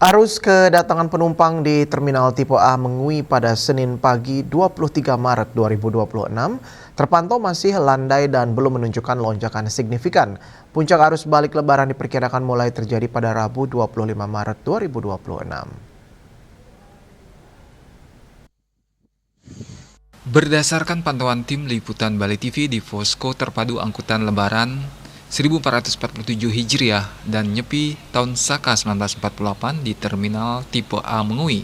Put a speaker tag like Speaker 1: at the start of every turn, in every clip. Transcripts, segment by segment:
Speaker 1: Arus kedatangan penumpang di Terminal Tipe A Mengui pada Senin pagi 23 Maret 2026 terpantau masih landai dan belum menunjukkan lonjakan signifikan. Puncak arus balik Lebaran diperkirakan mulai terjadi pada Rabu 25 Maret 2026.
Speaker 2: Berdasarkan pantauan tim liputan Bali TV di Posko Terpadu Angkutan Lebaran 1447 Hijriah dan Nyepi tahun Saka 1948 di Terminal Tipe A Mengui,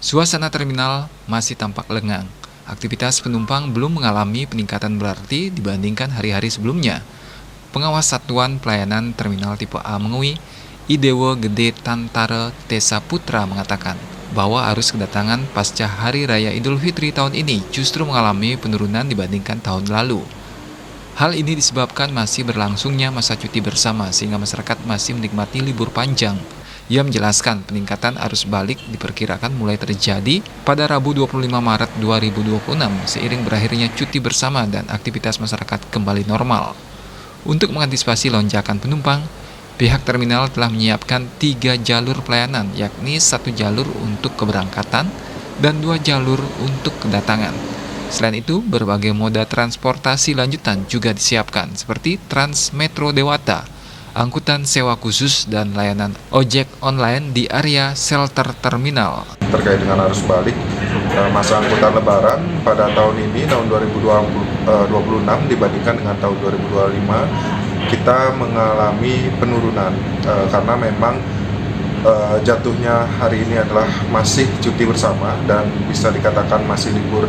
Speaker 2: suasana terminal masih tampak lengang. Aktivitas penumpang belum mengalami peningkatan berarti dibandingkan hari-hari sebelumnya. Pengawas Satuan Pelayanan Terminal Tipe A Mengui, Idewo Gede Tantara Tesa Putra mengatakan bahwa arus kedatangan pasca Hari Raya Idul Fitri tahun ini justru mengalami penurunan dibandingkan tahun lalu. Hal ini disebabkan masih berlangsungnya masa cuti bersama sehingga masyarakat masih menikmati libur panjang. Ia menjelaskan peningkatan arus balik diperkirakan mulai terjadi pada Rabu 25 Maret 2026 seiring berakhirnya cuti bersama dan aktivitas masyarakat kembali normal. Untuk mengantisipasi lonjakan penumpang, pihak terminal telah menyiapkan 3 jalur pelayanan, yakni 1 jalur untuk keberangkatan dan 2 jalur untuk kedatangan. Selain itu, berbagai moda transportasi lanjutan juga disiapkan, seperti Transmetro Dewata, angkutan sewa khusus, dan layanan ojek online di area shelter terminal.
Speaker 3: Terkait dengan arus balik masa angkutan Lebaran pada tahun ini, tahun 2026 dibandingkan dengan tahun 2025, kita mengalami penurunan karena memang jatuhnya hari ini adalah masih cuti bersama dan bisa dikatakan masih libur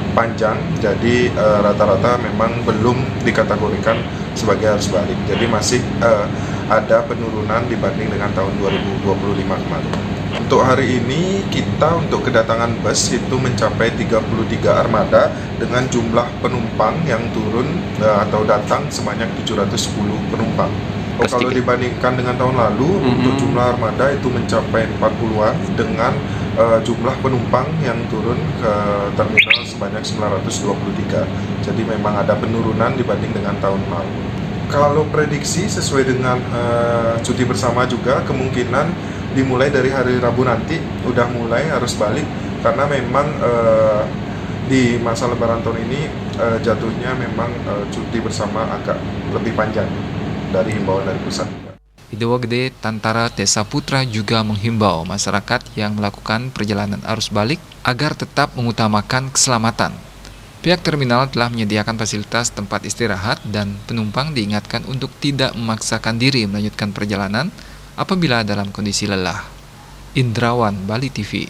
Speaker 3: panjang, jadi rata-rata memang belum dikategorikan sebagai arus balik, jadi masih ada penurunan dibanding dengan tahun 2025 kemarin. Untuk hari ini kita untuk kedatangan bus itu mencapai 33 armada dengan jumlah penumpang yang turun atau datang sebanyak 710 penumpang. Kalau dibandingkan dengan tahun lalu, untuk jumlah armada itu mencapai 40-an dengan jumlah penumpang yang turun ke terminal sebanyak 923. Jadi memang ada penurunan dibanding dengan tahun lalu. Kalau prediksi sesuai dengan cuti bersama juga kemungkinan dimulai dari hari Rabu nanti udah mulai arus balik karena memang di masa Lebaran tahun ini jatuhnya memang cuti bersama agak lebih panjang dari himbauan dari pusat.
Speaker 2: Idewo Gede Tantara Tesa Putra juga menghimbau masyarakat yang melakukan perjalanan arus balik agar tetap mengutamakan keselamatan. Pihak terminal telah menyediakan fasilitas tempat istirahat dan penumpang diingatkan untuk tidak memaksakan diri melanjutkan perjalanan apabila dalam kondisi lelah. Indrawan, Bali TV.